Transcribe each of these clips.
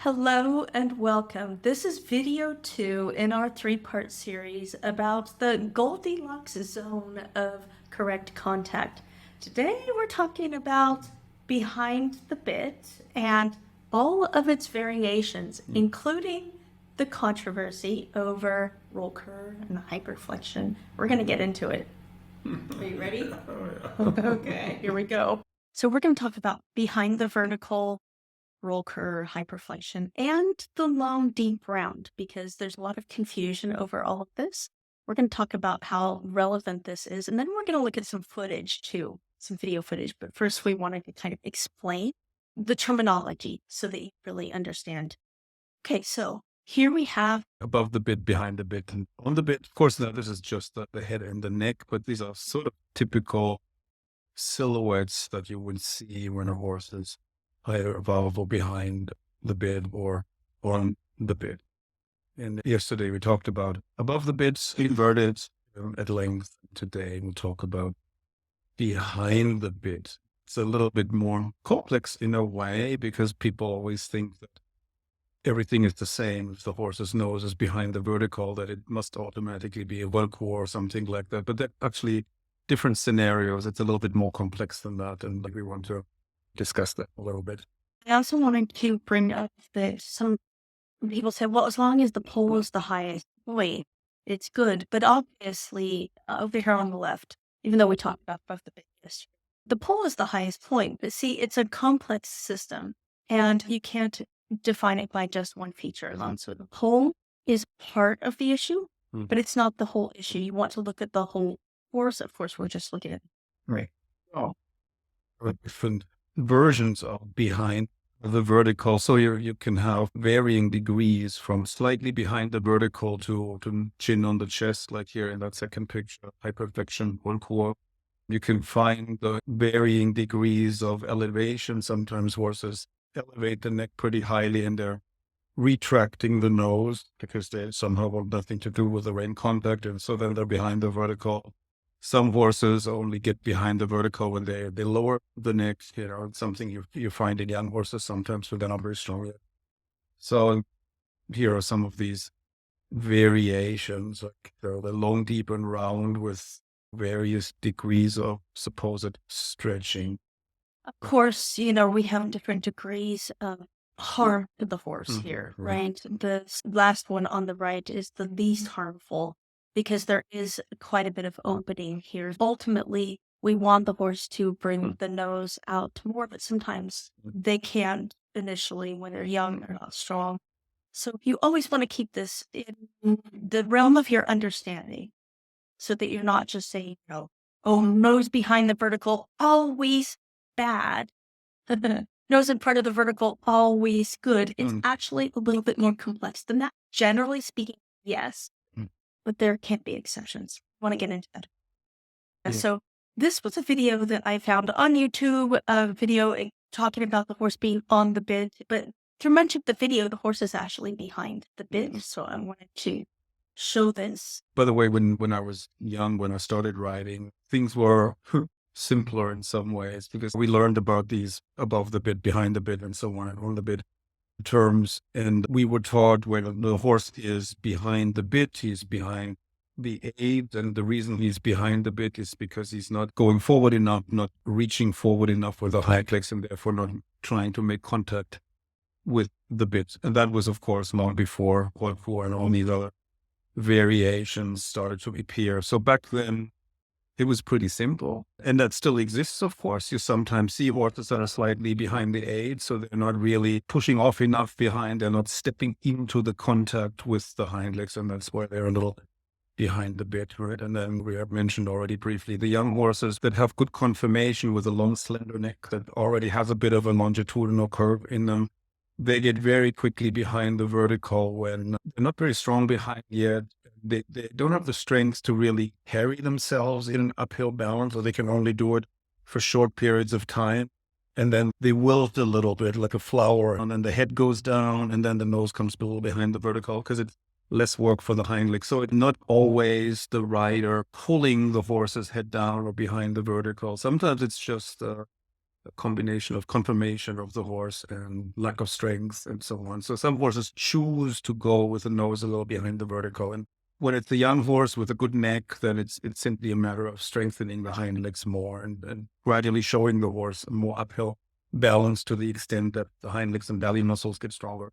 Hello and welcome. This is video 2 in our 3-part series about the Goldilocks zone of correct contact. Today we're talking about behind the bit and all of its variations, including the controversy over roll curve and hyperflexion. We're going to get into it. Are you ready? Okay, here we go. So we're going to talk about behind the vertical, roll curve, hyperflexion, and the long deep round, because there's a lot of confusion over all of this. We're going to talk about how relevant this is, and then we're going to look at some footage too, some video footage. But first, we wanted to kind of explain the terminology so that you really understand. Okay, so here we have above the bit, behind the bit, and on the bit. Of course, now this is just the head and the neck, but these are sort of typical silhouettes that you would see when a horse is either above or behind the bit or on the bit. And yesterday we talked about above the bits, inverted at length. Today we'll talk about behind the bit. It's a little bit more complex in a way because people always think that everything is the same. If the horse's nose is behind the vertical, that it must automatically be a Velcro or something like that. But that actually different scenarios. It's a little bit more complex than that. And we want to discuss that a little bit. I also wanted to bring up that some people say, well, as long as the pole is the highest point, it's good. But obviously, over here on the left, even though we talked about both the biggest, the pole is the highest point. But see, it's a complex system, and you can't define it by just one feature alone. So the pole is part of the issue, but it's not the whole issue. You want to look at the whole horse. Of course, we're just looking at right. Different versions of behind the vertical. So you can have varying degrees from slightly behind the vertical to chin on the chest, like here in that second picture, hyperflexion, one core. You can find the varying degrees of elevation. Sometimes horses elevate the neck pretty highly and they're retracting the nose because they somehow want nothing to do with the rein contact. And so then they're behind the vertical. Some horses only get behind the vertical when they lower the neck, it's something you find in young horses sometimes when they're not very strong yet. So here are some of these variations, like the long, deep, and round with various degrees of supposed stretching. Of course, we have different degrees of harm to the horse here, right? The last one on the right is the least harmful because there is quite a bit of opening here. Ultimately, we want the horse to bring the nose out more, but sometimes they can't initially when they're young, they're not strong. So you always want to keep this in the realm of your understanding so that you're not just saying, oh, nose behind the vertical, always bad. Nose in front of the vertical, always good. It's actually a little bit more complex than that. Generally speaking, yes, but there can be exceptions. I want to get into that. Yeah. So this was a video that I found on YouTube, a video talking about the horse being on the bit, but through much of the video, the horse is actually behind the bit. So I wanted to show this. By the way, when I was young, when I started riding, things were simpler in some ways because we learned about these above the bit, behind the bit, and so on, and on the bit terms. And we were taught when the horse is behind the bit, he's behind the aid. And the reason he's behind the bit is because he's not going forward enough, not reaching forward enough with the hind legs, and therefore not trying to make contact with the bit. And that was, of course, long before Portugal and all these other variations started to appear. So back then, it was pretty simple. And that still exists, of course. You sometimes see horses that are slightly behind the aid, so they're not really pushing off enough behind. They're not stepping into the contact with the hind legs, and that's why they're a little behind the bit, right? And then we have mentioned already briefly the young horses that have good conformation with a long, slender neck that already has a bit of a longitudinal curve in them. They get very quickly behind the vertical when they're not very strong behind yet. They don't have the strength to really carry themselves in an uphill balance, or they can only do it for short periods of time. And then they wilt a little bit like a flower, and then the head goes down, and then the nose comes a little behind the vertical because it's less work for the hind leg. So it's not always the rider pulling the horse's head down or behind the vertical. Sometimes it's just a combination of conformation of the horse and lack of strength and so on. So some horses choose to go with the nose a little behind the vertical. And when it's a young horse with a good neck, then it's simply a matter of strengthening the hind legs more and gradually showing the horse a more uphill balance to the extent that the hind legs and belly muscles get stronger.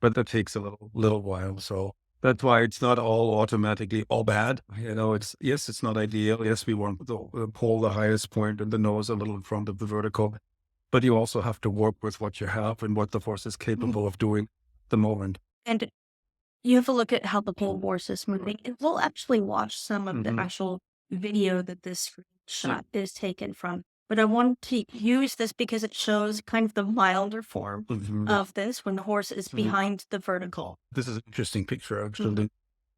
But that takes a little while. So that's why it's not all automatically all bad. It's not ideal. Yes, we want to pull the highest point and the nose a little in front of the vertical, but you also have to work with what you have and what the horse is capable of doing at the moment. And you have to look at how the whole horse is moving. And we'll actually watch some of the actual video that this shot is taken from. But I want to use this because it shows kind of the milder form of this when the horse is behind the vertical. This is an interesting picture, actually,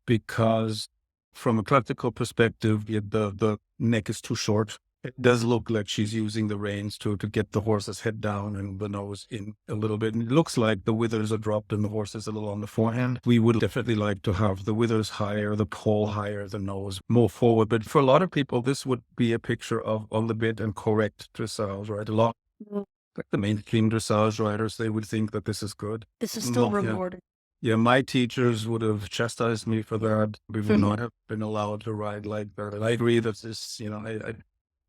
because from a practical perspective, the neck is too short. It does look like she's using the reins to get the horse's head down and the nose in a little bit. And it looks like the withers are dropped and the horse is a little on the forehand. We would definitely like to have the withers higher, the poll higher, the nose more forward. But for a lot of people, this would be a picture of on the bit and correct dressage, right? A lot like the mainstream dressage riders, they would think that this is good. This is still rewarded. Yeah, my teachers would have chastised me for that. We would not have been allowed to ride like that. And I agree that this, I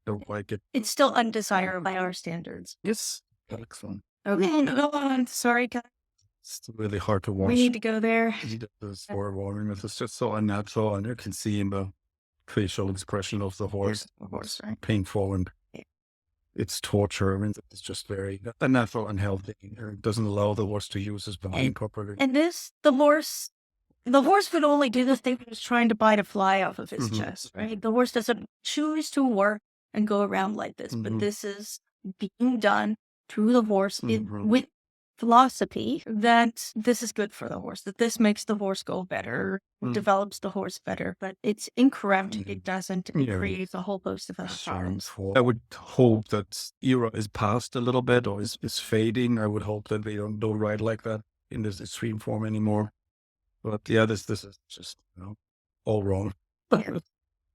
don't like it. It's still undesirable by our standards. Yes. Excellent. Okay, go on. Sorry, guys. It's really hard to watch. We need to go there. This warming. It's just so unnatural, and you can see in the facial expression of the horse. Right? Painful and it's torture. I mean, it's just very unnatural, unhealthy. It doesn't allow the horse to use his body properly. And the horse would only do this thing. He was trying to bite a fly off of his chest, right? The horse doesn't choose to work and go around like this, but this is being done through the horse with philosophy that this is good for the horse, that this makes the horse go better, develops the horse better, but it's incorrect. It doesn't. It creates a whole host of other problems. I would hope that era is past a little bit or is fading. I would hope that they don't ride like that in this extreme form anymore. But yeah, this is just all wrong.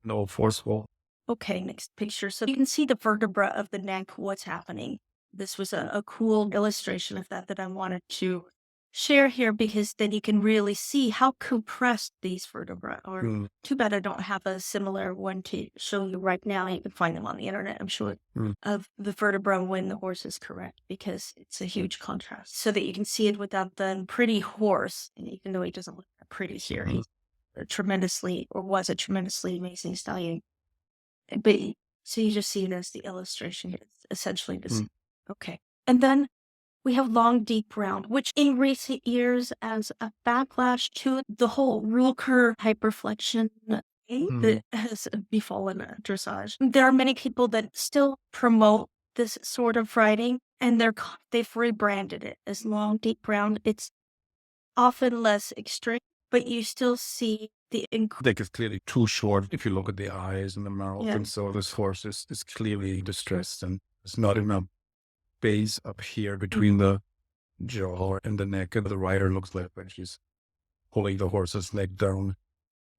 No forceful. Okay, next picture. So you can see the vertebra of the neck, what's happening. This was a cool illustration of that I wanted to share here because then you can really see how compressed these vertebrae are. Too bad I don't have a similar one to show you right now. You can find them on the internet, I'm sure, of the vertebra when the horse is correct because it's a huge contrast so that you can see it without the pretty horse. And even though he doesn't look that pretty here, he's was a tremendously amazing stallion. But so you just see it as the illustration. It's essentially this. Okay. And then we have long, deep round, which in recent years as a backlash to the whole rule curve hyperflexion that has befallen dressage. There are many people that still promote this sort of riding and they've rebranded it as long, deep round. It's often less extreme, but you still see the neck is clearly too short if you look at the eyes and the mouth. And so this horse is clearly distressed and there's not enough base up here between the jaw and the neck. And the rider looks like she's pulling the horse's leg down.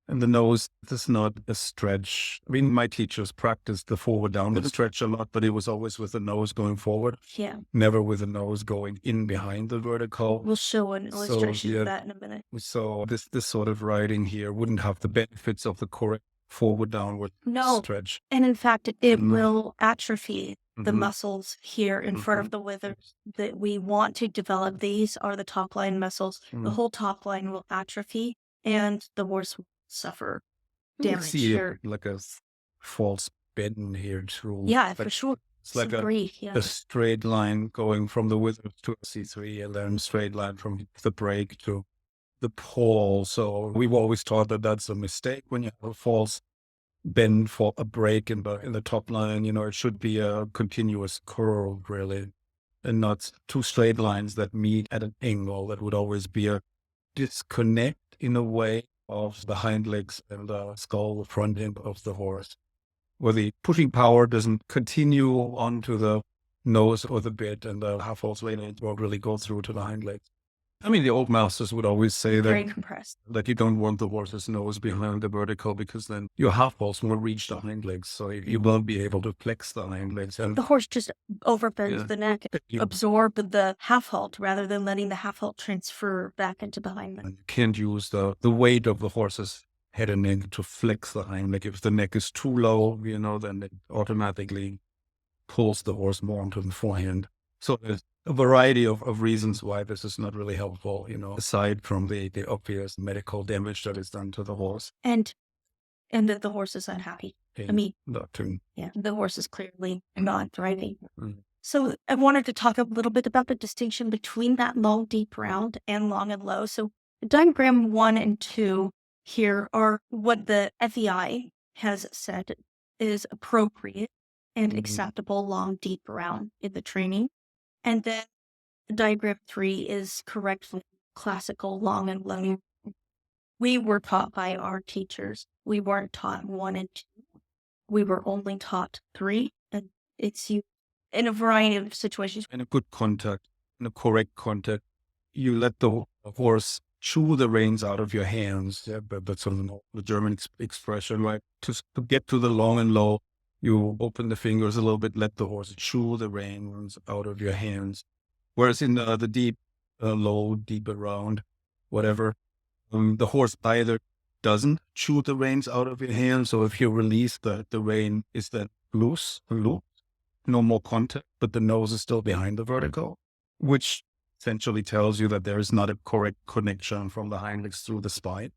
And the nose is not a stretch. I mean, my teachers practiced the forward downward stretch a lot, but it was always with the nose going forward. Yeah. Never with the nose going in behind the vertical. We'll show an illustration of that in a minute. So this sort of riding here wouldn't have the benefits of the correct forward downward stretch. And in fact, it will atrophy the muscles here in front of the withers that we want to develop. These are the top line muscles. The whole top line will atrophy and the horse will suffer damage here. Like a false bend here too. Yeah, for sure. It's like a straight line going from the withers to C3 and then straight line from the break to the pole. So we've always thought that that's a mistake when you have a false bend for a break in the top line. It should be a continuous curve really, and not two straight lines that meet at an angle. That would always be a disconnect in a way of the hind legs and the skull, the front end of the horse, where the pushing power doesn't continue onto the nose or the bit, and the half horse rein won't really go through to the hind legs. I mean, the old masters would always say Very that compressed. you don't want the horse's nose behind the vertical because then your half pulse will reach the hind legs. So you won't be able to flex the hind legs. And The horse just overbends Yeah. the neck, you, absorb the half halt rather than letting the half halt transfer back into the hind leg. and you can't use the weight of the horse's head and neck to flex the hind leg. If the neck is too low, then it automatically pulls the horse more onto the forehand. So there's a variety of reasons why this is not really helpful, aside from the obvious medical damage that is done to the horse. And that the horse is unhappy. I mean, Yeah. the horse is clearly not thriving. Mm. So I wanted to talk a little bit about the distinction between that long, deep round and long and low. So diagram 1 and 2 here are what the FEI has said is appropriate and acceptable long, deep round in the training. And then diagram 3 is correctly classical long and low. We were taught by our teachers. We weren't taught 1 and 2. We were only taught 3, and it's used in a variety of situations. In a good contact, in a correct contact, you let the horse chew the reins out of your hands. Yeah, but that's sort of the German expression, right? To get to the long and low, you open the fingers a little bit, let the horse chew the reins out of your hands. Whereas in the deep, low, deep around, whatever, the horse either doesn't chew the reins out of your hands, so if you release the rein, is then loose, no more contact, but the nose is still behind the vertical, which essentially tells you that there is not a correct connection from the hind legs through the spine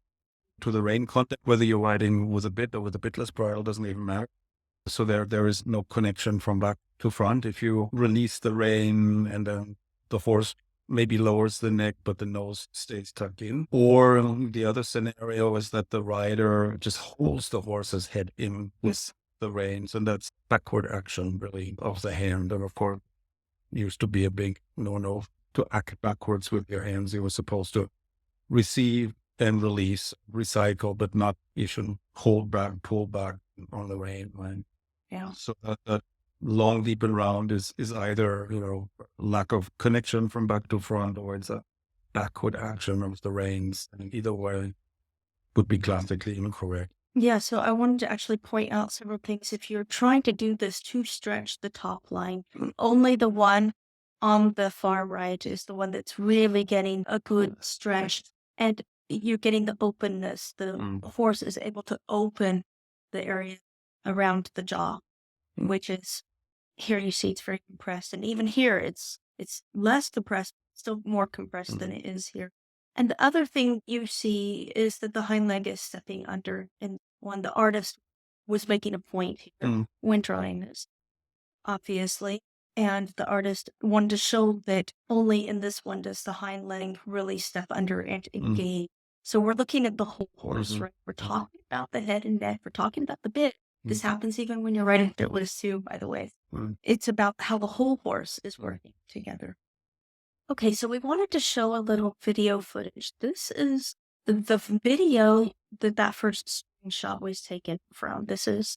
to the rein contact, whether you're riding with a bit or with a bitless bridle, doesn't even matter. So there is no connection from back to front. If you release the rein and then the horse maybe lowers the neck, but the nose stays tucked in. Or the other scenario is that the rider just holds the horse's head in with the reins, and that's backward action really of the hand. And of course, used to be a big no to act backwards with your hands. You were supposed to receive and release, recycle, but not you shouldn't hold back, pull back on the rein. Right? Yeah. So that long, deep and round is either, lack of connection from back to front, or it's a backward action of the reins. And either way would be classically incorrect. Yeah, so I wanted to actually point out several things. If you're trying to do this to stretch the top line, only the one on the far right is the one that's really getting a good stretch. And you're getting the openness. The horse is able to open the area around the jaw, which is, here you see it's very compressed. And even here, it's less compressed, still more compressed than it is here. And the other thing you see is that the hind leg is stepping under. And when the artist was making a point here when drawing this, obviously, and the artist wanted to show that only in this one does the hind leg really step under and engage. So we're looking at the whole horse, right? We're talking about the head and neck. We're talking about the bit. This happens even when you're riding bitless too, by the way. It's about how the whole horse is working together. Okay, so we wanted to show a little video footage. This is the video that first screenshot was taken from. This is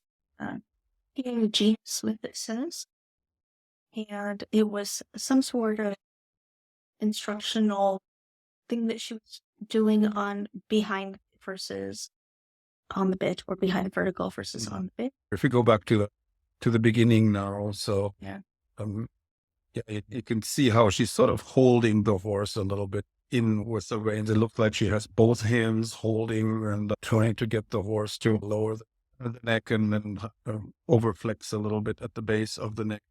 G. Smith, it says. And it was some sort of instructional thing that she was doing on behind versus on the bit, or behind vertical versus on the bit. If we go back to the beginning now, so you can see how she's sort of holding the horse a little bit in with the reins. It looks like she has both hands holding and trying to get the horse to lower the neck and then overflex a little bit at the base of the neck.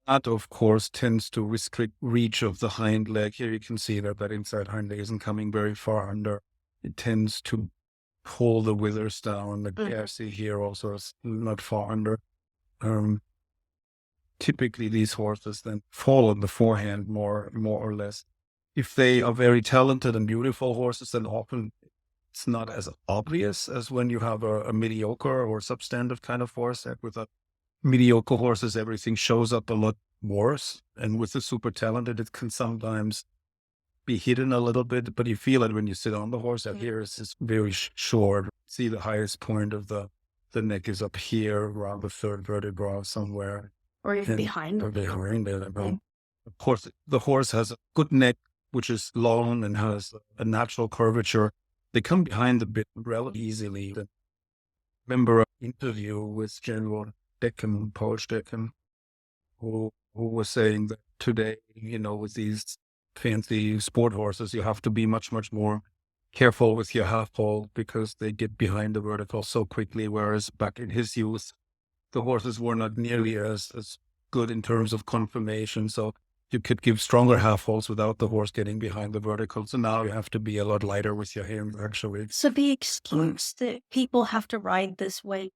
That, of course, tends to restrict reach of the hind leg. Here you can see that inside hind leg isn't coming very far under. It tends to pull the withers down. The PRC here also is not far under. Typically, these horses then fall on the forehand more or less. If they are very talented and beautiful horses, then often it's not as obvious as when you have a mediocre or substandard kind of horse. With a mediocre horses, everything shows up a lot worse. And with the super talented, it can sometimes be hidden a little bit, but you feel it when you sit on the horse. Up here is very short. See, the highest point of the neck is up here around the third vertebra somewhere. Or even behind. Or behind it. Of course, the horse has a good neck, which is long and has a natural curvature, they come behind the bit relatively easily. I remember an interview with General Deckham, Paul Deckham, who was saying that today, with these fancy sport horses, you have to be much, much more careful with your half pole because they get behind the vertical so quickly. Whereas back in his youth, the horses were not nearly as good in terms of conformation. So you could give stronger half holes without the horse getting behind the vertical. So now you have to be a lot lighter with your hands, actually. So the excuse that people have to ride this way,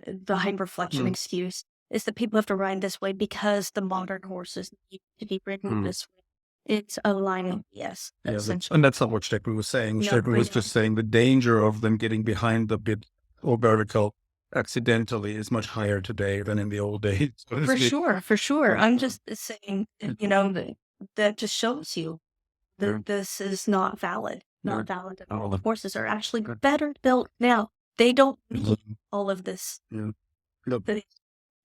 the hyperflexion excuse, is that people have to ride this way because the modern horses need to be ridden this way. It's a line of BS, essentially. And that's not what Steckman was saying. No, Steckman was just saying the danger of them getting behind the bit or vertical accidentally is much higher today than in the old days. For sure. I'm just saying, that just shows you that this is not valid. Not valid at all. The horses are actually better built now. They don't need all of this. The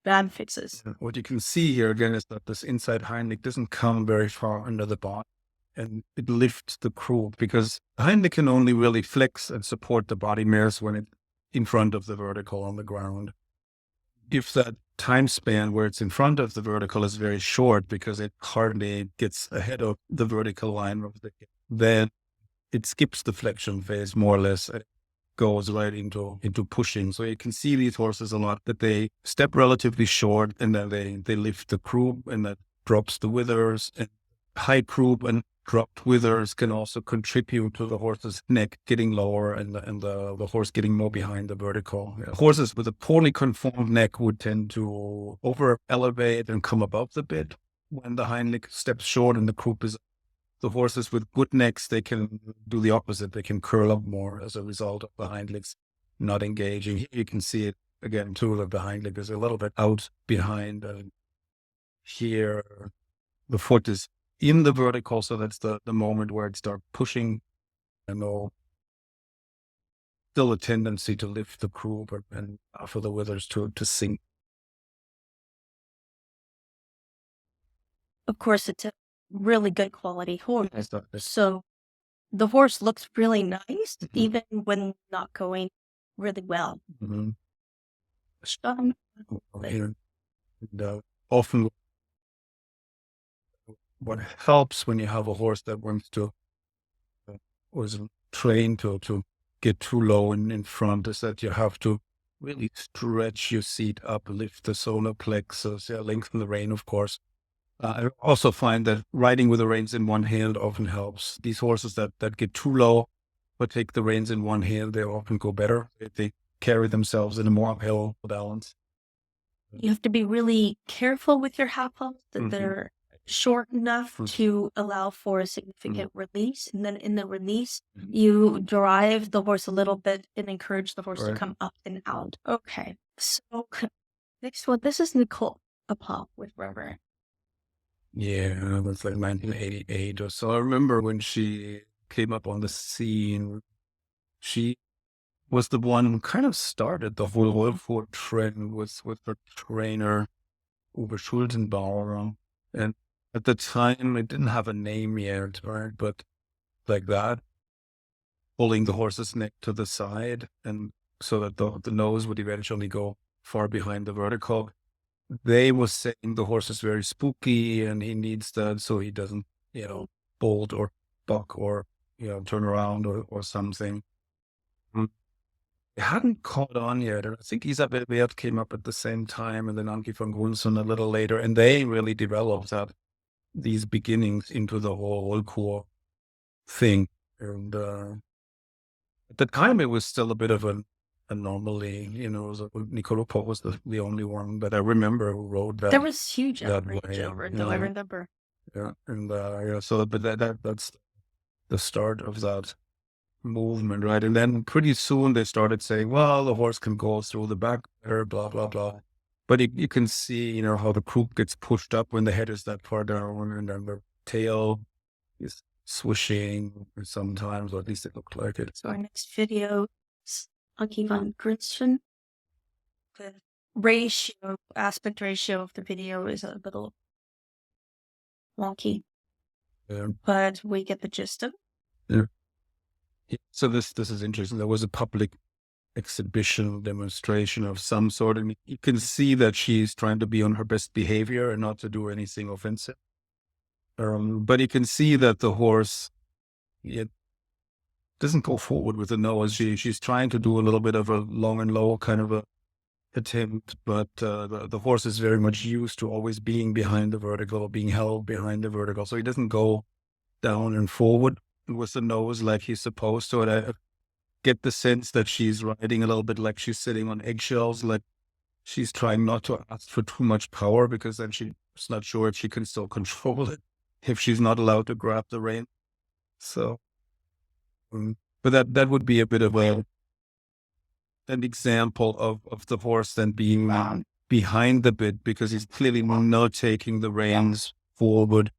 bad fixes. What you can see here again is that this inside hind leg doesn't come very far under the body, and it lifts the croup because the hind leg can only really flex and support the body mares when it's in front of the vertical on the ground. If that time span where it's in front of the vertical is very short because it hardly gets ahead of the vertical line of the hip, then it skips the flexion phase more or less. It goes right into pushing. So you can see these horses a lot that they step relatively short and then they lift the croup and that drops the withers. And high croup and dropped withers can also contribute to the horse's neck getting lower and the horse getting more behind the vertical. Horses with a poorly conformed neck would tend to over elevate and come above the bit when the hind leg steps short and the croup is. The horses with good necks, they can do the opposite. They can curl up more as a result of the hind legs not engaging. Here you can see it again too, that the hind leg is a little bit out behind. Here, the foot is in the vertical, so that's the moment where it starts pushing. And still a tendency to lift the croup and for the withers to sink. Of course, it's a really good quality horse. So the horse looks really nice, even when not going really well. Often what helps when you have a horse that wants to was trained to get too low in front is that you have to really stretch your seat up, lift the solar plexus, lengthen the rein, of course. I also find that riding with the reins in one hand often helps. These horses that get too low but take the reins in one hand, they often go better. They carry themselves in a more uphill balance. You have to be really careful with your half holes that they're short enough to allow for a significant release. And then in the release, you drive the horse a little bit and encourage the horse to come up and out. Okay. So next one, this is Nicole, a pop with rubber. Yeah, it was like 1988 or so. I remember when she came up on the scene, she was the one who kind of started the whole Wolfwood trend with her trainer, Uwe Schultenbauer. And at the time, it didn't have a name yet, right? But like that, pulling the horse's neck to the side and so that the nose would eventually go far behind the vertical. They were saying the horse is very spooky and he needs that so he doesn't, bolt or buck or, turn around or something. It hadn't caught on yet. And I think Isabel Wert came up at the same time and then Anki van Gunson a little later. And they really developed these beginnings into the whole core thing. And at the time, it was still a bit of an anomaly. Nicolo Pop was the only one that I remember who wrote that. There was huge outrage over it, though. I remember. Yeah, and but that's the start of that movement, right? And then pretty soon they started saying, well, the horse can go through the back there, blah blah blah. But you can see, how the croup gets pushed up when the head is that far down, and then the tail is swishing sometimes, or at least it looked like it. So our next video is Anki van Gunson. The aspect ratio of the video is a little wonky. but we get the gist of it. Yeah. So this is interesting. There was a public exhibition demonstration of some sort, and you can see that she's trying to be on her best behavior and not to do anything offensive. But you can see that the horse doesn't go forward with the nose. She's trying to do a little bit of a long and low kind of a attempt, but the horse is very much used to always being behind the vertical, being held behind the vertical. So he doesn't go down and forward with the nose like he's supposed to. And I get the sense that she's riding a little bit like she's sitting on eggshells, like she's trying not to ask for too much power, because then she's not sure if she can still control it, if she's not allowed to grab the rein. So, but that would be a bit of an example of the horse then being behind the bit, because he's clearly not taking the reins forward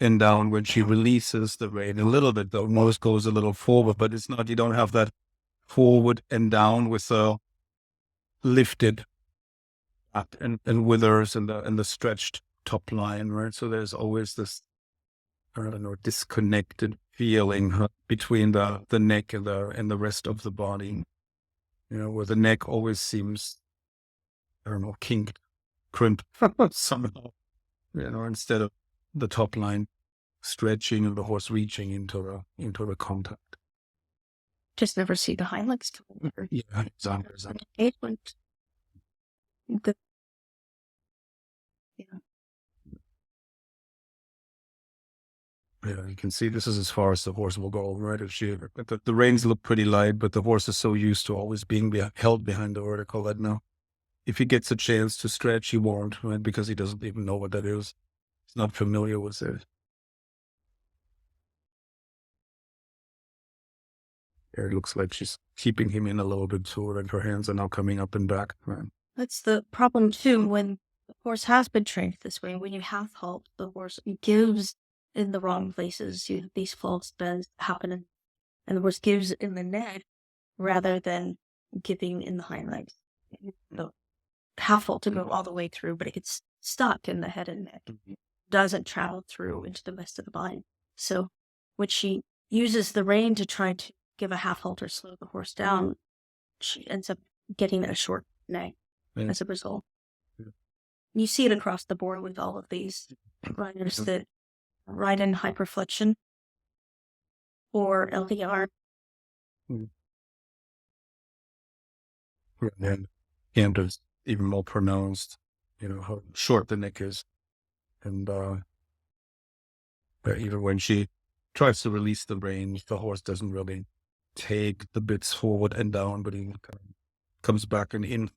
and down. When she releases the rein a little bit, the nose goes a little forward, but it's not, you don't have that forward and down with the lifted up and withers and the stretched top line, right? So there's always this, I don't know, disconnected feeling between the neck and the rest of the body, where the neck always seems, I don't know, kinked, crimped somehow, instead of the top line stretching and the horse reaching into the contact. Just never see the hind legs come over. Yeah, exactly. It went. Yeah, you can see this is as far as the horse will go, right? If the reins look pretty light, but the horse is so used to always being held behind the vertical that now, if he gets a chance to stretch, he won't, right? Because he doesn't even know what that is. He's not familiar with it. It looks like she's keeping him in a little bit too, and her hands are now coming up and back, right? That's the problem too, when the horse has been trained this way. When you half halt, the horse gives in the wrong places. You have these false bends happening, and the horse gives in the neck rather than giving in the hind legs. The half halt to go all the way through, but it gets stuck in the head and neck. Doesn't travel through into the rest of the body. So when she uses the rein to try to give a half halt or slow the horse down, she ends up getting a short neck as a result. You see it across the board with all of these riders that ride in hyperflexion or LDR. And is even more pronounced, how short the neck is. And even when she tries to release the reins, the horse doesn't really take the bits forward and down, but he kind of comes back and in.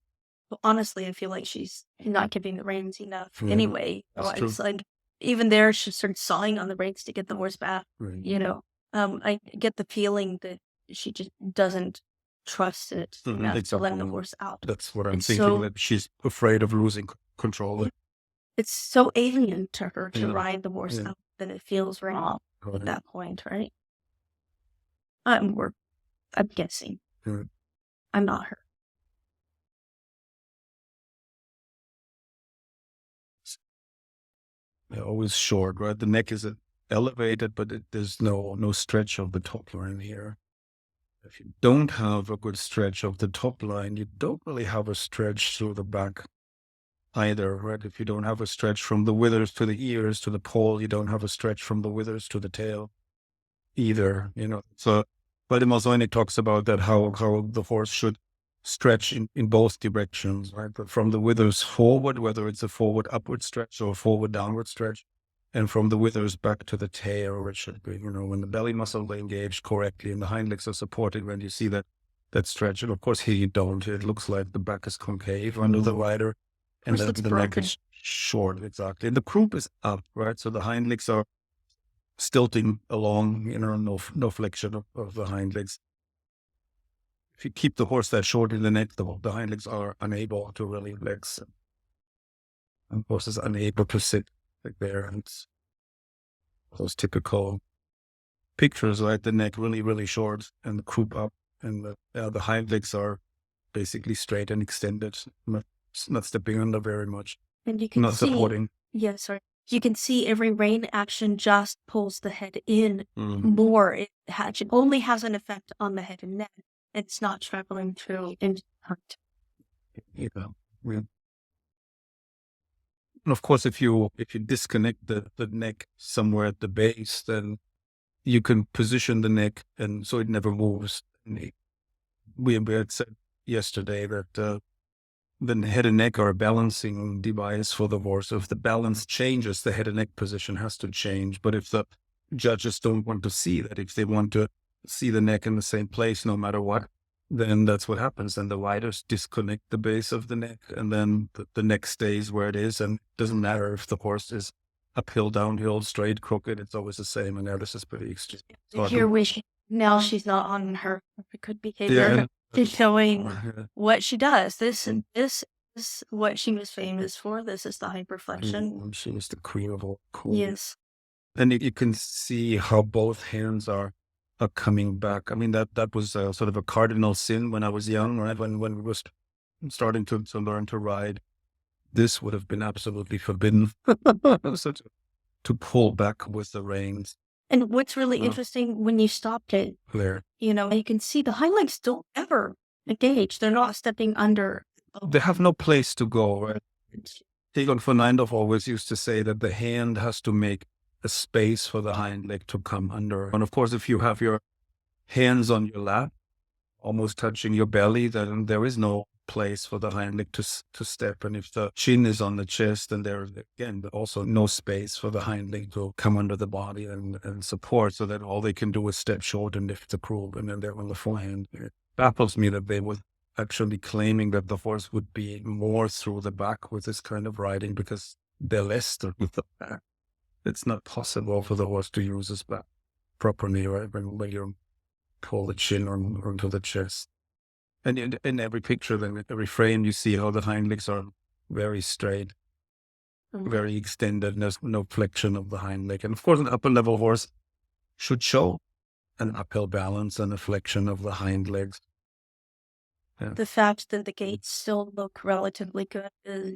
Well, honestly, I feel like she's not giving the reins enough anyway. It's true. like even there, she starts sawing on the reins to get the horse back. Right. I get the feeling that she just doesn't trust it enough to let the horse out. That's what I'm thinking, that she's afraid of losing control. It's so alien to her to ride the horse out that it feels wrong at that point, right? I'm guessing. I'm not her. They're always short, right? The neck is elevated, but there's no stretch of the top line here. If you don't have a good stretch of the top line, you don't really have a stretch through the back either, right? If you don't have a stretch from the withers to the ears to the poll, you don't have a stretch from the withers to the tail either, So Valdemar Reining talks about that, how the horse should stretch in both directions, right? But from the withers forward, whether it's a forward upward stretch or a forward downward stretch, and from the withers back to the tail, which should be, when the belly muscles are engaged correctly and the hind legs are supported, when you see that stretch. And of course here you don't. It looks like the back is concave under the rider, and then the neck is short, exactly. And the croup is up, right? So the hind legs are stilting along, no flexion of the hind legs. If you keep the horse that short in the neck, the hind legs are unable to really flex. And the horse is unable to sit like there. And it's those typical pictures, right? The neck really, really short and the croup up, and the hind legs are basically straight and extended, not stepping under very much. And you can not see, supporting. Yeah, sorry. you can see every rein action just pulls the head in more. It only has an effect on the head and neck. It's not traveling through into the heart. And of course, if you disconnect the neck somewhere at the base, then you can position the neck and so it never moves. And we had said yesterday that the head and neck are a balancing device for the horse. If the balance changes, the head and neck position has to change. But if the judges don't want to see that, if they want to see the neck in the same place no matter what, then that's what happens. And the riders disconnect the base of the neck, and then the neck stays where it is. And it doesn't matter if the horse is uphill, downhill, straight, crooked, it's always the same. And now this is pretty extreme. Now she's not on her good behavior. Yeah. She's showing what she does. This is what she was famous for. This is the hyperflexion. She was the queen of all cool. Yes. And you can see how both hands are coming back. I mean, that was sort of a cardinal sin when I was young, right? When we was starting to learn to ride, this would have been absolutely forbidden. So to pull back with the reins. And what's really interesting, when you stopped it, There, you can see the hind legs don't ever engage. They're not stepping under. they have no place to go, right? Egon von Neindorf always used to say that the hand has to make a space for the hind leg to come under. And of course, if you have your hands on your lap, almost touching your belly, then there is no place for the hind leg to step. And if the chin is on the chest, then there is, again, also no space for the hind leg to come under the body and support, so that all they can do is step short and lift the croup, and then they're on the forehand. It baffles me that they were actually claiming that the horse would be more through the back with this kind of riding, because they're less through the back. It's not possible for the horse to use his back properly, right? When you pull the chin onto the chest. And in every picture, then every frame, you see how the hind legs are very straight, very extended. There's no flexion of the hind leg. And of course, an upper level horse should show an uphill balance and a flexion of the hind legs. Yeah. The fact that the gaits still look relatively good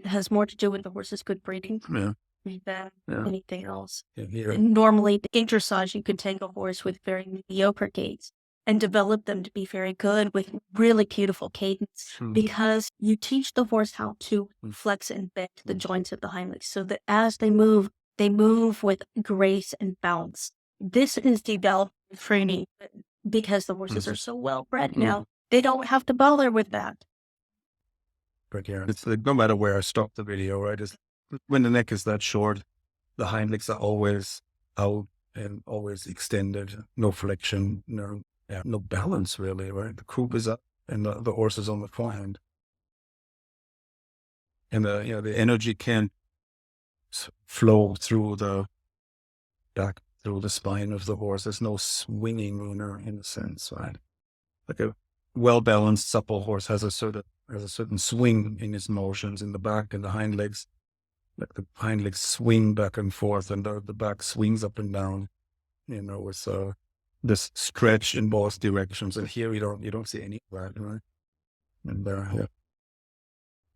has more to do with the horse's good breeding than anything else. Yeah. Normally, in dressage, you can take a horse with very mediocre gaits and develop them to be very good with really beautiful cadence, because you teach the horse how to flex and bend the joints of the hind legs, so that as they move with grace and balance. This is developed with training, because the horses are so well bred now. They don't have to bother with that. But yeah, it's like, no matter where I stop the video, right? When the neck is that short, the hind legs are always out and always extended, no flexion, no balance really, right? The croup is up and the horse is on the forehand. And the energy can't flow through the back, through the spine of the horse. There's no swinging in a sense, right? Like a well-balanced, supple horse has a certain swing in his motions in the back and the hind legs. Like the hind legs swing back and forth, and the back swings up and down, with this stretch in both directions. And here you don't see any of that, right? And the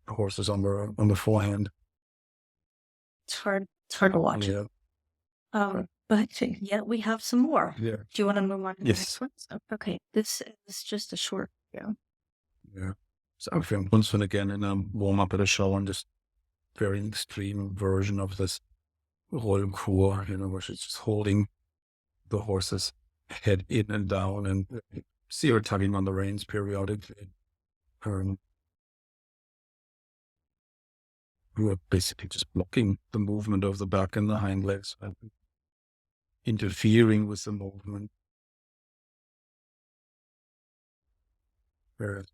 horse is on the forehand. It's hard to watch. Yeah. But yet we have some more. Yeah. Do you want to move on to the Yes. next one? Okay, this is just a short video. Yeah. So I filmed once and again in a warm up at a show, and just very extreme version of this Rollkur, where she's just holding the horse's head in and down, and you see her tugging on the reins periodically. We are basically just blocking the movement of the back and the hind legs, interfering with the movement. Very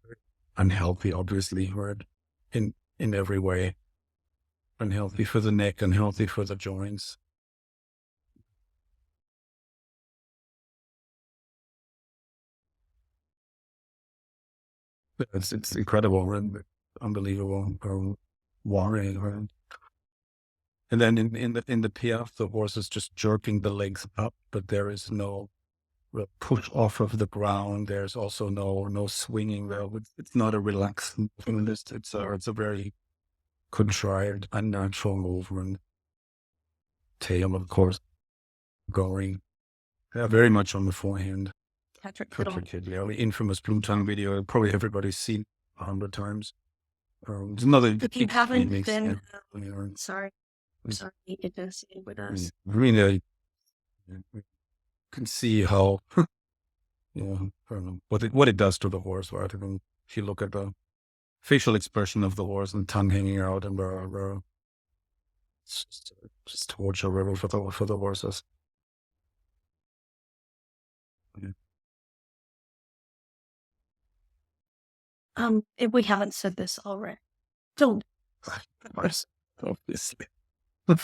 unhealthy, obviously, right? In every way. Unhealthy for the neck, unhealthy for the joints. It's incredible, right? Unbelievable warring, right? And then in the piaffe, the horse is just jerking the legs up, but there is no push off of the ground. There's also no swinging there. It's not a relaxed movement. It's a very contrived, unnatural movement. tail, of course, going very much on the forehand. Patrick Fiddle, the infamous blue tongue video. Probably everybody's seen 100 times. There's another. If you haven't been, sorry, it does. It does. Really, you can see how, what it does to the horse, right? I mean, if you look at the facial expression of the horse and tongue hanging out, and it's just torture really for the horses. If we haven't said this already, don't. Obviously. I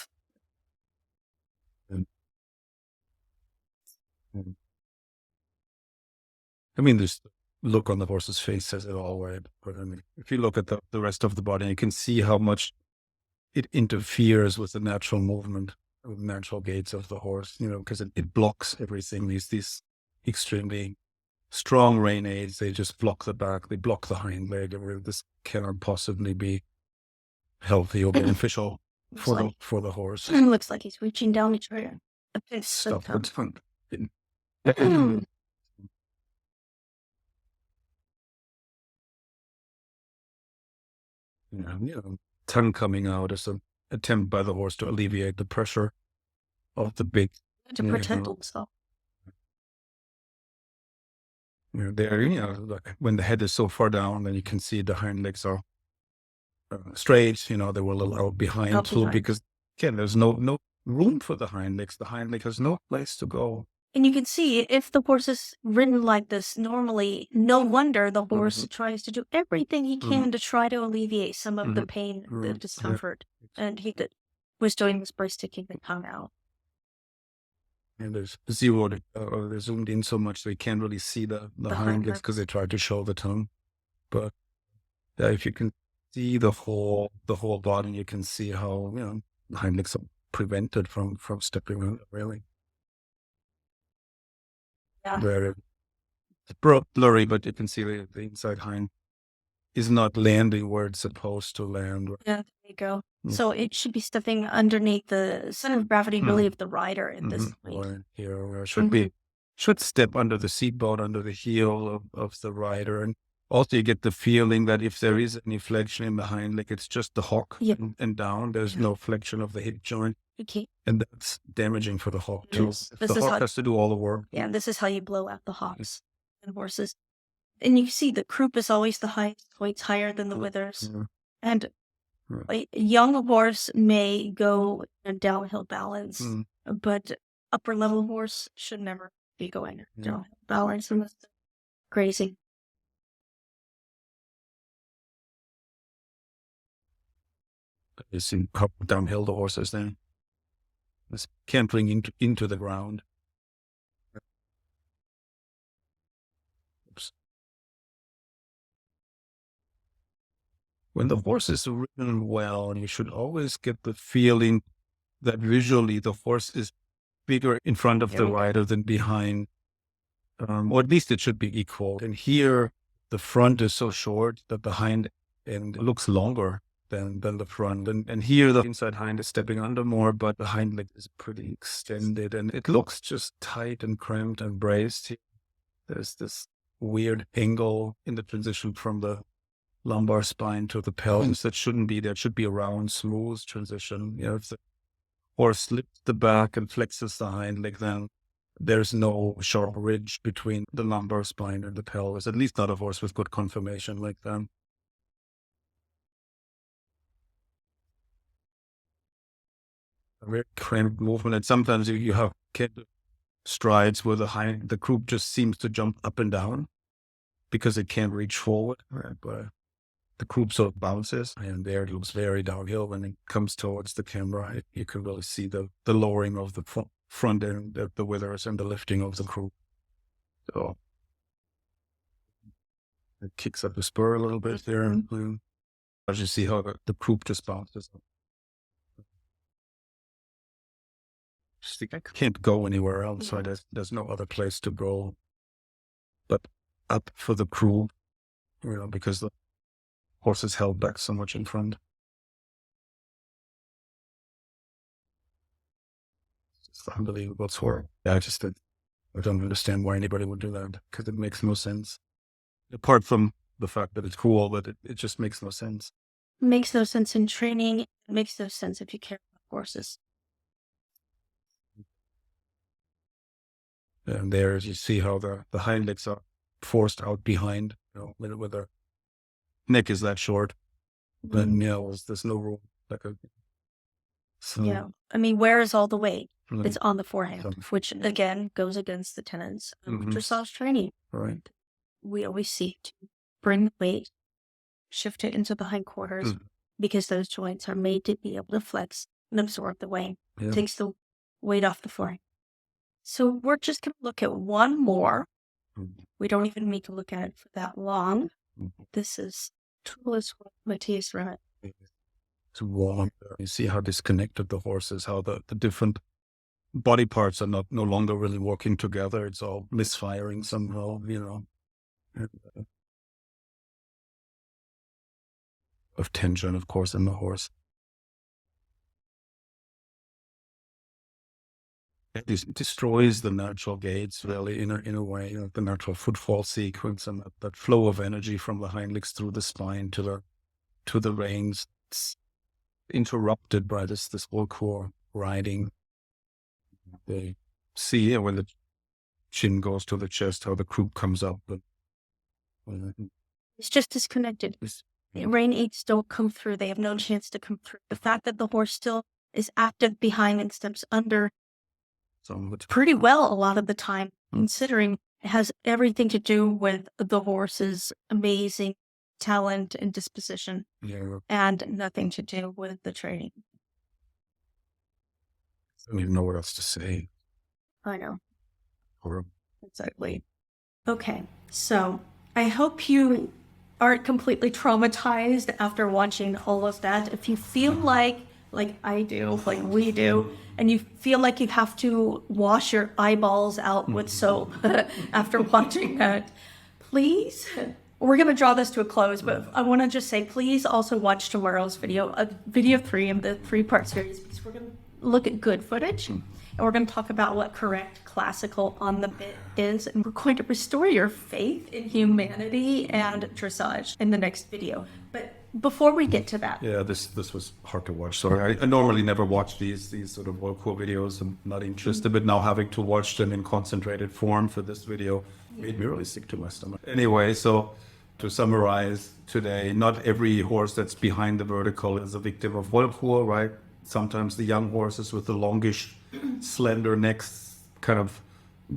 mean, this look on the horse's face says it all, right? But I mean, if you look at the rest of the body, you can see how much it interferes with the natural movement, with the natural gaits of the horse, because it blocks everything. These extremely strong rein aids, they just block the back, they block the hind leg. This cannot possibly be healthy or beneficial for the horse. It looks like he's reaching down to try to Stop it. Tongue coming out as an attempt by the horse to alleviate the pressure of the big. To protect himself. When the head is so far down, then you can see the hind legs are straight. They will allow behind too, because again, there's no room for the hind legs. The hind leg has no place to go. And you can see if the horse is ridden like this normally, no wonder the horse tries to do everything he can to try to alleviate some of the pain, the discomfort. Yeah. And he was doing this by sticking the tongue out. And there's they're zoomed in so much so you can't really see the hind legs because they tried to show the tongue. But if you can see the whole body, you can see how the hind legs are prevented from stepping out, really. Yeah. Very blurry, but you can see the inside hind is not landing where it's supposed to land. Yeah, there you go. So it should be stepping underneath the center of gravity, really, of the rider in this point. Right here, where it should step under the seat bone, under the heel of the rider. And also you get the feeling that if there is any flexion in the hind leg, it's just the hock and down. There's no flexion of the hip joint. Okay. And that's damaging for the hock too. Yes. The hock has to do all the work. Yeah, this is how you blow out the hocks in horses. And you see the croup is always the highest points, higher than the withers. And a young horse may go in a downhill balance, but upper level horse should never be going downhill balance. And that's crazy. You see how downhill the horse is then. It's cantering into the ground. Oops. When the horse is ridden well, you should always get the feeling that visually the horse is bigger in front of the rider than behind, or at least it should be equal. And here, the front is so short that the hind end looks longer than the front. And here, the inside hind is stepping under more, but the hind leg is pretty extended, and it looks just tight and cramped and braced. There's this weird angle in the transition from the lumbar spine to the pelvis that shouldn't be there. It should be a round, smooth transition. If the horse lifts the back and flexes the hind leg, then there's no sharp ridge between the lumbar spine and the pelvis, at least not a horse with good conformation like that. A very cramped movement, and sometimes you have strides where the croup just seems to jump up and down because it can't reach forward, right? But the croup sort of bounces, and there it looks very downhill. When it comes towards the camera, you can really see the lowering of the front end of the withers and the lifting of the croup. So it kicks up the spur a little bit there. As you see how the croup just bounces up. I can't go anywhere else, right? There's no other place to go but up for the croup, because the horse is held back so much in front. It's unbelievable. It's horrible. Yeah, I don't understand why anybody would do that, because it makes no sense. Apart from the fact that it's cool, but it just makes no sense. Makes no sense in training. It makes no sense if you care about horses. And there you see how the hind legs are forced out behind, where the neck is that short. Then there's no room. Yeah. I mean, where is all the weight? Right. It's on the forehand, which again goes against the tenets of dressage training. Right. We always seek to bring the weight, shift it into the hindquarters, because those joints are made to be able to flex and absorb the weight. Yeah. It takes the weight off the forehand. So we're just going to look at one more. We don't even need to look at it for that long. This is toolless Matthias Remit. It's warm. You see how disconnected the horse is, how the different body parts are no longer really working together. It's all misfiring somehow, of tension, of course, in the horse. It destroys the natural gaits, really, in a way, the natural footfall sequence and that flow of energy from the hind legs through the spine to the reins. It's interrupted by this whole core riding. They see here when the chin goes to the chest, how the croup comes up. But it's just disconnected. Rein aids don't come through. They have no chance to come through. The fact that the horse still is active behind and steps under pretty well a lot of the time, considering it has everything to do with the horse's amazing talent and disposition, and nothing to do with the training. I don't even know what else to say. I know. Horrible. Exactly. Okay, so I hope you aren't completely traumatized after watching all of that. If you feel like I do, like we do, and you feel like you have to wash your eyeballs out with soap after watching that, please, we're going to draw this to a close, but I want to just say, please also watch tomorrow's video, video 3 of the 3-part series, because we're going to look at good footage, and we're going to talk about what correct classical on the bit is, and we're going to restore your faith in humanity and dressage in the next video. But before we get to that, this was hard to watch. Sorry, I normally never watch these sort of cool videos. I'm not interested, but now having to watch them in concentrated form for this video made me really sick to my stomach. Anyway, so to summarize today, not every horse that's behind the vertical is a victim of Wollkur, right? Sometimes the young horses with the longish, slender necks kind of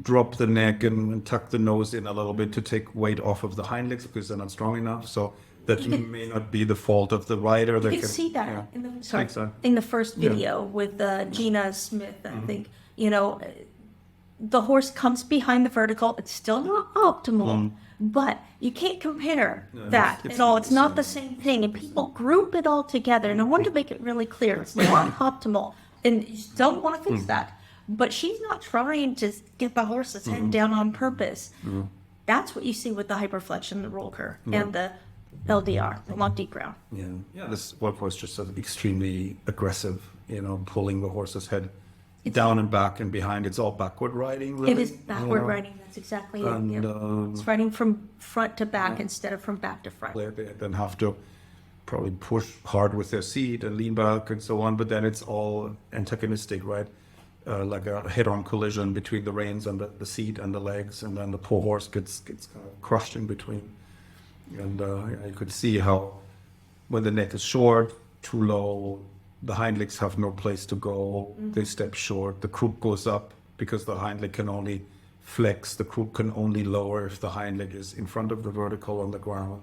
drop the neck and tuck the nose in a little bit to take weight off of the hind legs because they're not strong enough. So that may not be the fault of the rider. You can see that in the first video with Gina Smith, I think. The horse comes behind the vertical. It's still not optimal, but you can't compare that at all. It's not the same thing. And people group it all together. And I want to make it really clear. It's not optimal. And you don't want to fix that. But she's not trying to get the horse's head down on purpose. That's what you see with the hyperflexion, the roller, and the LDR, the long deep ground. This Wollkur is just extremely aggressive, pulling the horse's head down and back and behind. It's all backward riding, really. It is backward riding, that's exactly it. It's riding from front to back instead of from back to front. They then have to probably push hard with their seat and lean back and so on, but then it's all antagonistic, right? Like a head-on collision between the reins and the seat and the legs, and then the poor horse gets kind of crushed in between. And you could see how when the neck is short, too low, the hind legs have no place to go. They step short. The croup goes up because the hind leg can only flex. The croup can only lower if the hind leg is in front of the vertical on the ground.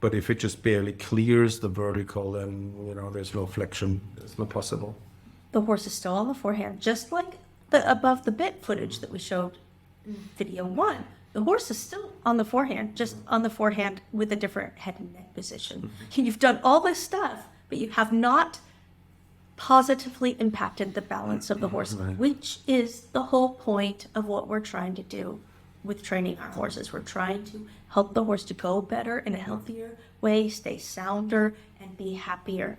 But if it just barely clears the vertical, then there's no flexion. It's not possible. The horse is still on the forehand, just like the above the bit footage that we showed in video 1. The horse is still on the forehand, just on the forehand with a different head and neck position. You've done all this stuff, but you have not positively impacted the balance of the horse, which is the whole point of what we're trying to do with training our horses. We're trying to help the horse to go better in a healthier way, stay sounder, and be happier.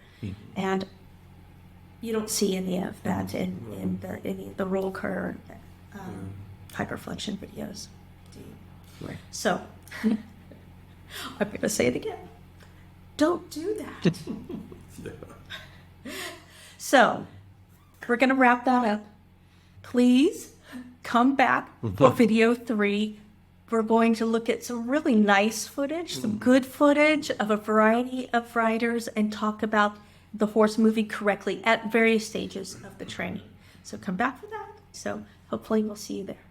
And You don't see any of that in any of the roll curve hyperflexion videos. Do you? Right. So, I'm going to say it again. Don't do that. So, we're going to wrap that up. Please come back for video 3. We're going to look at some really nice footage, some good footage of a variety of riders, and talk about the horse moving correctly at various stages of the training. So come back for that. So hopefully we'll see you there.